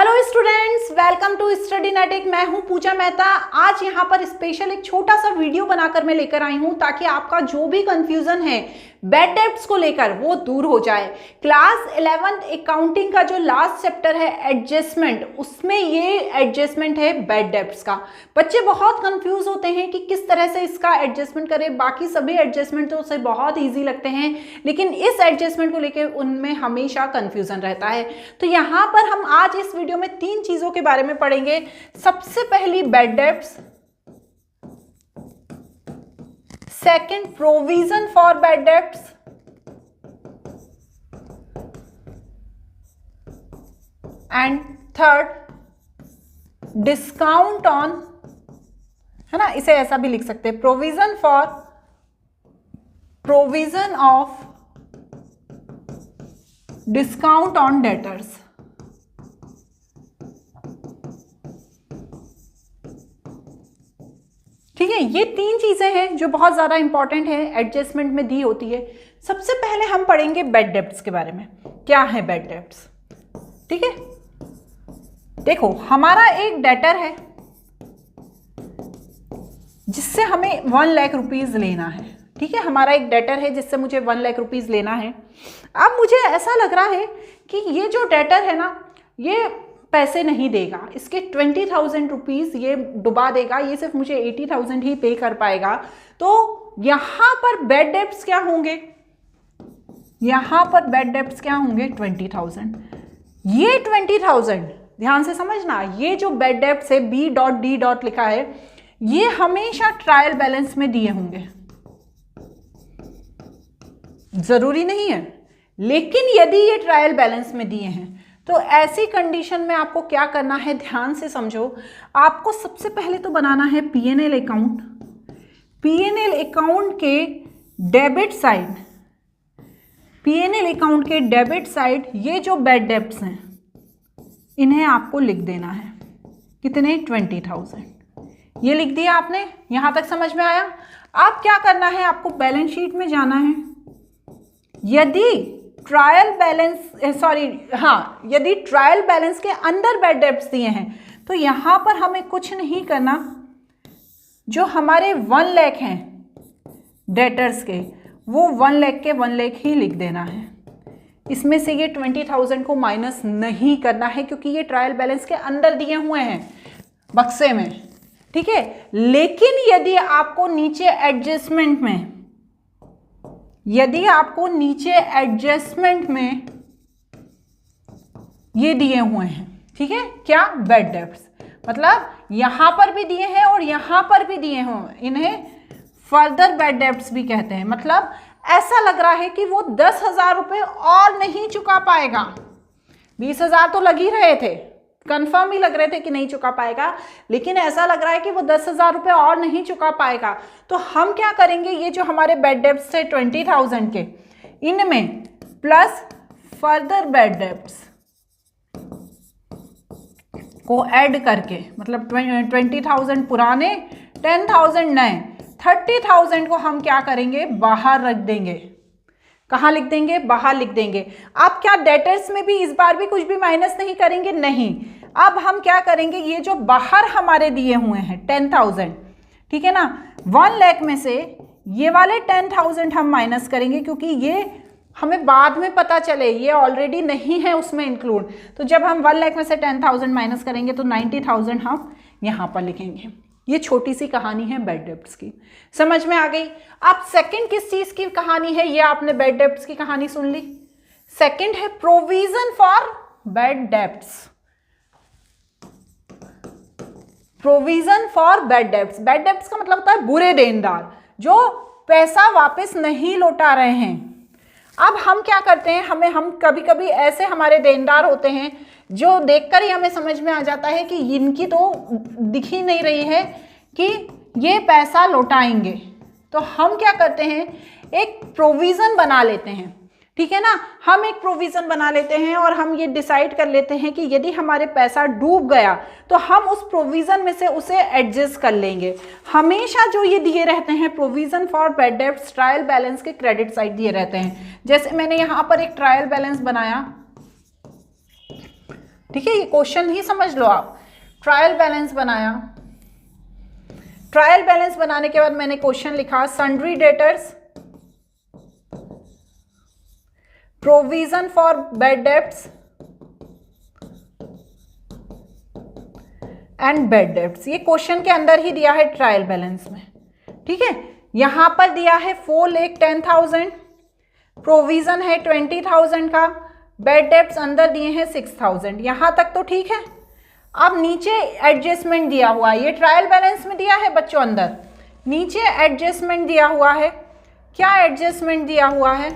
Hello students, welcome to Studynetic. मैं हूं पूजा मेहता। आज यहां पर स्पेशल एक छोटा सा वीडियो बनाकर मैं लेकर आई हूं ताकि आपका जो भी कंफ्यूजन है बैड डेब्ट्स को लेकर वो दूर हो जाए। क्लास 11th अकाउंटिंग का जो लास्ट चैप्टर है एडजस्टमेंट, उसमें ये एडजस्टमेंट है बैड डेब्ट्स का। बच्चे बहुत कंफ्यूज होते हैं कि किस तरह से इसका एडजस्टमेंट करें। बाकी सभी एडजस्टमेंट तो उसे बहुत ईजी लगते हैं, लेकिन इस एडजस्टमेंट को लेकर उनमें हमेशा कंफ्यूजन रहता है। तो यहाँ पर हम आज इस वीडियो में 3 चीजों के बारे में पढ़ेंगे। सबसे पहली bad debts, second provision for bad debts, and third discount on, है ना, इसे ऐसा भी लिख सकते हैं, provision of discount on debtors. ठीक है, ये 3 चीजें हैं जो बहुत ज्यादा इंपॉर्टेंट है, एडजस्टमेंट में दी होती है। सबसे पहले हम पढ़ेंगे बैड डेब्ट्स के बारे में। क्या है बैड डेब्ट्स? ठीक है, देखो हमारा एक डेटर है जिससे हमें 1 लाख रुपीज लेना है। ठीक है, हमारा एक डेटर है जिससे मुझे 1 लाख रुपीज लेना है। अब मुझे ऐसा लग रहा है कि ये जो डेटर है ना, ये पैसे नहीं देगा, इसके 20,000 रुपीज ये डुबा देगा, ये सिर्फ मुझे 80,000 ही पे कर पाएगा। तो यहां पर बैड डेब्ट्स क्या होंगे? यहां पर बैड डेब्ट्स क्या होंगे? 20,000। ये 20,000 ध्यान से समझना, ये जो बैड डेब्ट्स है B.D. लिखा है, ये हमेशा ट्रायल बैलेंस में दिए होंगे। जरूरी नहीं है, लेकिन यदि ये ट्रायल बैलेंस में दिए हैं तो ऐसी कंडीशन में आपको क्या करना है, ध्यान से समझो। आपको सबसे पहले तो बनाना है P&L अकाउंट। P&L अकाउंट के डेबिट साइड, P&L अकाउंट के डेबिट साइड ये जो बैड डेब्ट्स हैं इन्हें आपको लिख देना है। कितने? 20,000। ये लिख दिया आपने, यहां तक समझ में आया? अब क्या करना है, आपको बैलेंस शीट में जाना है। यदि ट्रायल बैलेंस के अंदर बैड डेब्ट्स दिए हैं तो यहां पर हमें कुछ नहीं करना, जो हमारे 1 लाख हैं डेटर्स के, वो 1 लाख के 1 लाख ही लिख देना है। इसमें से ये 20,000 को माइनस नहीं करना है क्योंकि ये ट्रायल बैलेंस के अंदर दिए हुए हैं बक्से में। ठीक है, लेकिन यदि आपको नीचे एडजस्टमेंट में ये दिए हुए हैं, ठीक है, क्या? बैड डेब्ट्स, मतलब यहां पर भी दिए हैं और यहां पर भी दिए हैं, इन्हें फर्दर बैड डेब्ट्स भी कहते हैं। मतलब ऐसा लग रहा है कि वो 10,000 रुपए और नहीं चुका पाएगा। 20,000 तो लग ही रहे थे, कंफर्म ही लग रहे थे कि नहीं चुका पाएगा, लेकिन ऐसा लग रहा है कि वो 10,000 रुपए और नहीं चुका पाएगा। तो हम क्या करेंगे, ये जो हमारे बैड डेब्ट्स थे 20,000 के, इनमें प्लस फर्दर बैड डेब्ट्स को ऐड करके, मतलब 20,000 पुराने, 10,000 नए, 30,000 को हम क्या करेंगे, बाहर रख देंगे। कहाँ लिख देंगे? बाहर लिख देंगे। अब क्या डेटर्स में भी इस बार भी कुछ भी माइनस नहीं करेंगे? नहीं। अब हम क्या करेंगे, ये जो बाहर हमारे दिए हुए हैं 10,000, ठीक है ना, 1 लाख में से ये वाले 10,000 हम माइनस करेंगे क्योंकि ये हमें बाद में पता चले ये ऑलरेडी नहीं है उसमें इंक्लूड। तो जब हम 1 लाख में से 10,000 माइनस करेंगे तो 90,000 हम यहाँ पर लिखेंगे। ये छोटी सी कहानी है बैड डेब्ट्स की, समझ में आ गई? अब सेकंड किस चीज की कहानी है? ये आपने बैड डेब्ट्स की कहानी सुन ली। सेकंड है provision for bad debts. Provision for bad debts, bad debts का मतलब होता है बुरे देनदार, जो पैसा वापस नहीं लौटा रहे हैं। अब हम क्या करते हैं, हम कभी कभी ऐसे हमारे देनदार होते हैं जो देखकर ही हमें समझ में आ जाता है कि इनकी तो दिख ही नहीं रही है कि ये पैसा लौटाएंगे। तो हम क्या करते हैं, एक प्रोविजन बना लेते हैं। ठीक है ना, हम एक प्रोविजन बना लेते हैं और हम ये डिसाइड कर लेते हैं कि यदि हमारे पैसा डूब गया तो हम उस प्रोविजन में से उसे एडजस्ट कर लेंगे। हमेशा जो ये दिए रहते हैं provision for bad debts, trial balance के क्रेडिट साइड दिए रहते हैं। जैसे मैंने यहाँ पर एक ट्रायल बैलेंस बनाया ठीक है, ये क्वेश्चन ही समझ लो आप। ट्रायल बैलेंस बनाया, ट्रायल बैलेंस बनाने के बाद मैंने क्वेश्चन लिखा, sundry debtors, provision for bad debts and bad debts. ये क्वेश्चन के अंदर ही दिया है ट्रायल बैलेंस में। ठीक है, यहां पर दिया है 4,10,000, प्रोविजन है 20,000 का, बैड डेब्ट्स अंदर दिए हैं 6,000। यहां तक तो ठीक है। अब नीचे एडजस्टमेंट दिया हुआ है, ये ट्रायल बैलेंस में दिया है बच्चों, अंदर नीचे एडजस्टमेंट दिया हुआ है। क्या एडजस्टमेंट दिया हुआ है?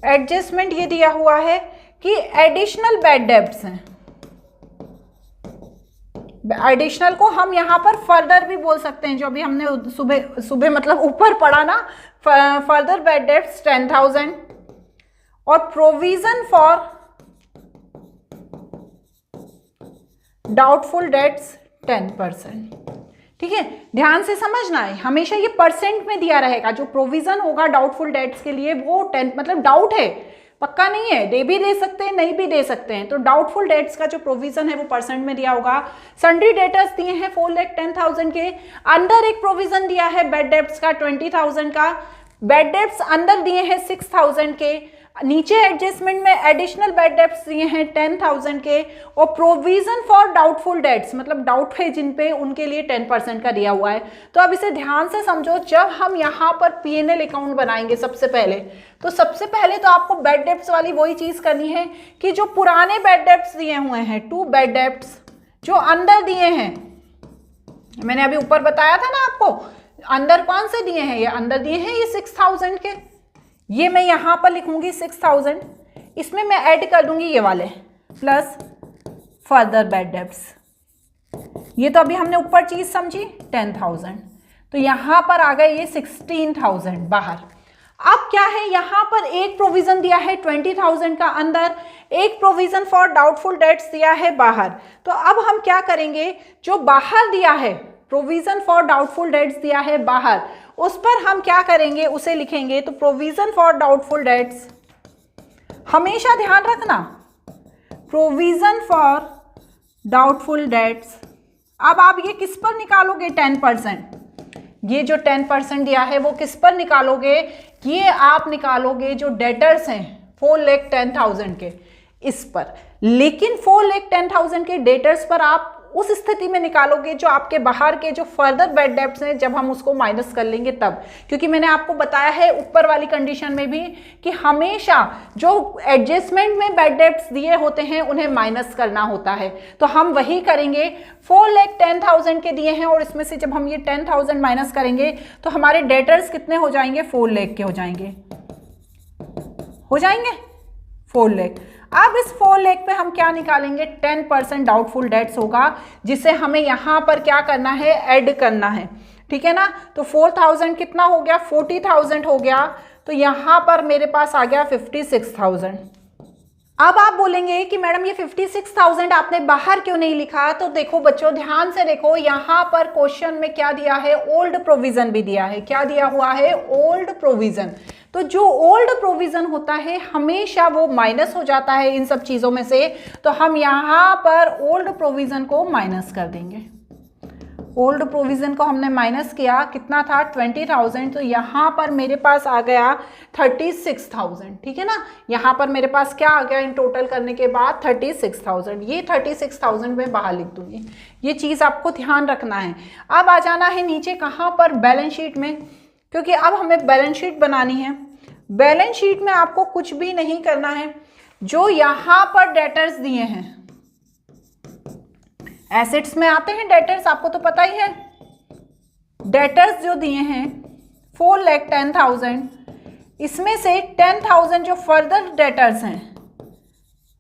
एडजस्टमेंट ये दिया हुआ है कि एडिशनल बैड डेब्ट्स हैं। एडिशनल को हम यहाँ पर फर्दर भी बोल सकते हैं, जो अभी हमने सुबह सुबह मतलब ऊपर पढ़ा ना, फर्दर बैड डेब्ट्स 10,000 और प्रोविजन फॉर डाउटफुल डेट्स 10%। ठीक है, ध्यान से समझना है, हमेशा ये परसेंट में दिया रहेगा। जो प्रोविजन होगा डाउटफुल डेट्स के लिए वो 10, मतलब डाउट है, पक्का नहीं है, दे भी दे सकते हैं नहीं भी दे सकते हैं। तो डाउटफुल डेट्स का जो प्रोविजन है वो परसेंट में दिया होगा। सन्ड्री डेटर्स दिए हैं 4,10,000 के, अंदर एक प्रोविजन दिया है बैड डेब्ट्स का 20,000 का, बैड डेब्ट्स अंदर दिए हैं 6,000 के, नीचे एडजस्टमेंट में एडिशनल बैड डेब्ट्स दिए हैं 10,000 के, और प्रोविजन फॉर डाउटफुल डेट्स मतलब डाउट है जिन पे, उनके लिए 10% का दिया हुआ है। तो अब इसे ध्यान से समझो, जब हम यहाँ पर P&L अकाउंट बनाएंगे सबसे पहले, तो सबसे पहले तो आपको बैड डेब्ट्स वाली वही चीज करनी है कि जो पुराने बैड डेब्ट्स दिए हुए हैं, 2 बैड डेब्ट्स जो अंदर दिए हैं, मैंने अभी ऊपर बताया था ना आपको, अंदर कौन से दिए हैं, ये अंदर दिए हैं ये 6,000 के, ये मैं यहां पर लिखूंगी 6,000, इसमें मैं ऐड कर दूंगी ये वाले प्लस फर्दर बैड डेब्ट्स। ये तो अभी हमने ऊपर चीज समझी 10,000, तो यहां पर आ गए ये 16,000 बाहर। अब क्या है, यहां पर एक प्रोविजन दिया है 20,000 का अंदर, एक प्रोविजन फॉर डाउटफुल डेट्स दिया है बाहर। तो अब हम क्या करेंगे, जो बाहर दिया है प्रोविजन फॉर डाउटफुल डेट्स दिया है बाहर, उस पर हम क्या करेंगे, उसे लिखेंगे। तो प्रोविजन फॉर डाउटफुल डेट्स, हमेशा ध्यान रखना, प्रोविजन फॉर डाउटफुल डेट्स। अब आप ये किस पर निकालोगे, 10%। ये जो 10% दिया है वो किस पर निकालोगे, ये आप निकालोगे जो डेटर्स हैं 4,10,000 के, इस पर। लेकिन 4,10,000 के डेटर्स पर आप उस स्थिति में निकालोगे जो आपके बाहर के जो फर्दर बैड डेब्ट्स हैं, जब हम उसको माइनस कर लेंगे तब। क्योंकि मैंने आपको बताया है ऊपर वाली कंडीशन में भी कि हमेशा जो एडजस्टमेंट में बैड डेब्ट्स दिए होते हैं उन्हें माइनस करना होता है। तो हम वही करेंगे, 4,10,000 के दिए हैं और इसमें से जब हम ये 10,000 माइनस करेंगे तो हमारे डेटर्स कितने हो जाएंगे, 4 लाख के हो जाएंगे, 4 लाख। अब इस 4 लाख पे हम क्या निकालेंगे, 10% डाउटफुल डेट्स होगा, जिसे हमें यहाँ पर क्या करना है, ऐड करना है। ठीक है ना, तो 4,000 कितना हो गया, 40,000 हो गया। तो यहाँ पर मेरे पास आ गया 56,000। अब आप बोलेंगे कि मैडम ये 56,000 आपने बाहर क्यों नहीं लिखा, तो देखो बच्चों ध्यान से देखो, यहाँ पर क्वेश्चन में क्या दिया है, ओल्ड प्रोविजन भी दिया है। क्या दिया हुआ है, ओल्ड प्रोविजन। तो जो ओल्ड प्रोविजन होता है हमेशा वो माइनस हो जाता है इन सब चीज़ों में से, तो हम यहाँ पर ओल्ड प्रोविजन को माइनस कर देंगे। ओल्ड प्रोविजन को हमने माइनस किया, कितना था, 20,000, तो यहाँ पर मेरे पास आ गया 36,000। ठीक है ना, यहाँ पर मेरे पास क्या आ गया इन टोटल करने के बाद, 36,000। ये 36,000 में बाहर लिख दूंगी, ये चीज़ आपको ध्यान रखना है। अब आ जाना है नीचे, कहाँ पर, बैलेंस शीट में, क्योंकि अब हमें बैलेंस शीट बनानी है। बैलेंस शीट में आपको कुछ भी नहीं करना है, जो यहाँ पर डेटर्स दिए हैं, एसेट्स में आते हैं डेटर्स, आपको तो पता ही है। डेटर्स जो दिए हैं 4,10,000, इसमें से 10,000 जो फर्दर डेटर्स हैं,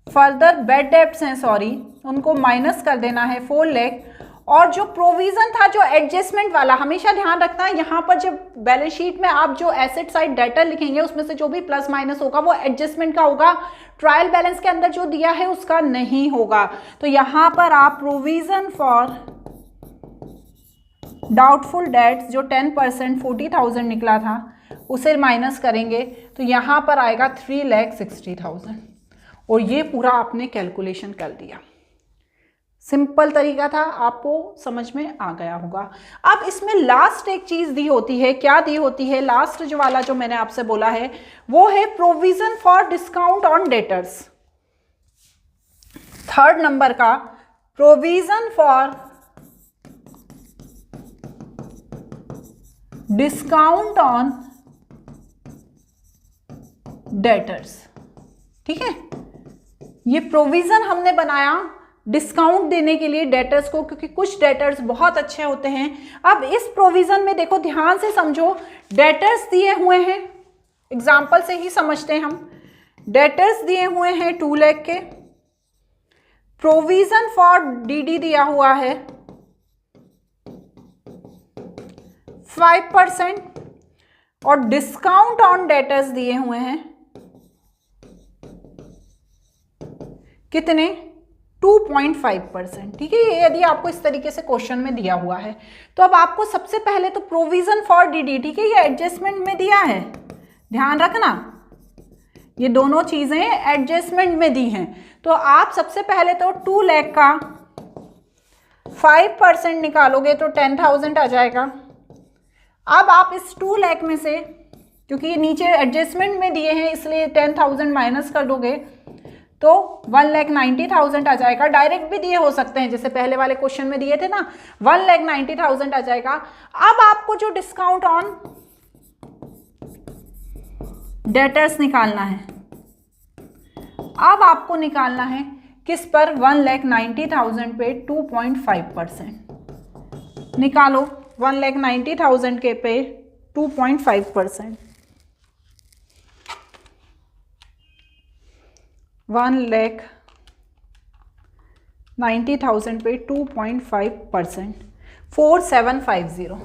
फर्दर बैड डेब्ट्स हैं सॉरी, उनको माइनस कर देना है 4 लाख। और जो प्रोविजन था जो एडजस्टमेंट वाला, हमेशा ध्यान रखना है यहाँ पर जब बैलेंस शीट में आप जो एसेट साइड डेटर लिखेंगे उसमें से जो भी प्लस माइनस होगा वो एडजस्टमेंट का होगा, ट्रायल बैलेंस के अंदर जो दिया है उसका नहीं होगा। तो यहाँ पर आप प्रोविजन फॉर डाउटफुल डेट्स जो 10% 40,000 निकला था उसे माइनस करेंगे, तो यहाँ पर आएगा 3,60,000। और ये पूरा आपने कैलकुलेशन कर दिया। सिंपल तरीका था, आपको समझ में आ गया होगा। अब इसमें लास्ट एक चीज दी होती है, क्या दी होती है? लास्ट जो वाला जो मैंने आपसे बोला है वो है provision for discount on debtors. Third number का provision for discount on debtors. ठीक है, ये प्रोविजन हमने बनाया डिस्काउंट देने के लिए डेटर्स को, क्योंकि कुछ डेटर्स बहुत अच्छे होते हैं। अब इस प्रोविजन में देखो, ध्यान से समझो, डेटर्स दिए हुए हैं, एग्जाम्पल से ही समझते हैं हम। डेटर्स दिए हुए हैं 2 लाख के, प्रोविजन फॉर डीडी दिया हुआ है 5% और डिस्काउंट ऑन डेटर्स दिए हुए हैं कितने? 2.5%। ठीक है, ये यदि आपको इस तरीके से क्वेश्चन में दिया हुआ है तो अब आपको सबसे पहले तो प्रोविजन फॉर डीडी, ठीक है, ये एडजस्टमेंट में दिया है, ध्यान रखना, ये दोनों चीजें एडजस्टमेंट में दी हैं। तो आप सबसे पहले तो 2 लाख का 5% निकालोगे तो 10,000 आ जाएगा। अब आप इस 2 लाख में से, क्योंकि ये नीचे एडजस्टमेंट में दिए हैं इसलिए 10,000 माइनस कर दोगे तो 1,90,000 आ जाएगा। डायरेक्ट भी दिए हो सकते हैं, जैसे पहले वाले क्वेश्चन में दिए थे ना, 1,90,000 आ जाएगा। अब आपको जो डिस्काउंट ऑन डेटर्स निकालना है, अब आपको निकालना है किस पर? 1,90,000 पे 2.5%। निकालो 1,90,000 के पे 2.5%। 1,90,000 पे 2.5%, 4,750।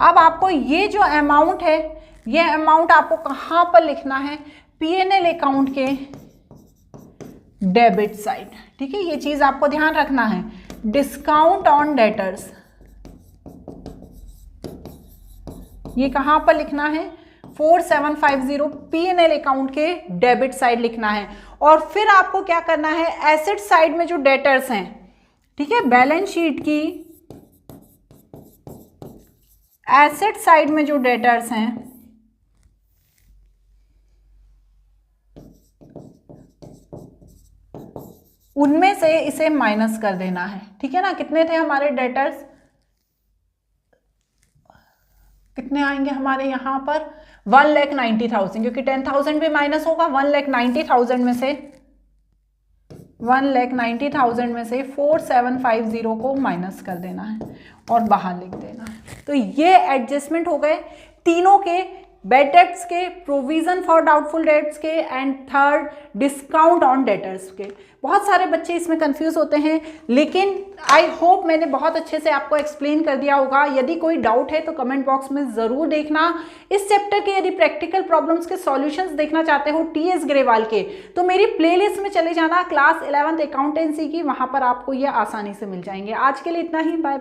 अब आपको ये जो अमाउंट है, ये अमाउंट आपको कहाँ पर लिखना है? P&L अकाउंट के डेबिट साइड। ठीक है, ये चीज आपको ध्यान रखना है। डिस्काउंट ऑन डेटर्स, ये कहाँ पर लिखना है? 4,750 P&L अकाउंट के डेबिट साइड लिखना है। और फिर आपको क्या करना है? एसेट साइड में जो डेटर्स हैं, ठीक है, बैलेंस शीट की एसेट साइड में जो डेटर्स हैं उनमें से इसे माइनस कर देना है। ठीक है ना, कितने थे हमारे डेटर्स? कितने आएंगे हमारे यहाँ पर? 1,90,000, क्योंकि 10,000 भी माइनस होगा। 1,90,000 में से 4,750 को माइनस कर देना है और बाहर लिख देना है। तो ये एडजस्टमेंट हो गए तीनों के, बैड डेट्स के, प्रोविजन फॉर डाउटफुल डेट्स के, and third discount on debtors के। बहुत सारे बच्चे इसमें कंफ्यूज होते हैं, लेकिन आई होप मैंने बहुत अच्छे से आपको एक्सप्लेन कर दिया होगा। यदि कोई डाउट है तो कमेंट बॉक्स में ज़रूर देखना। इस चैप्टर के यदि प्रैक्टिकल प्रॉब्लम्स के सॉल्यूशंस देखना चाहते हो TS ग्रेवाल के, तो मेरी प्लेलिस्ट में चले जाना, क्लास 11th अकाउंटेंसी की, वहाँ पर आपको ये आसानी से मिल जाएंगे। आज के लिए इतना ही, बाय बाय।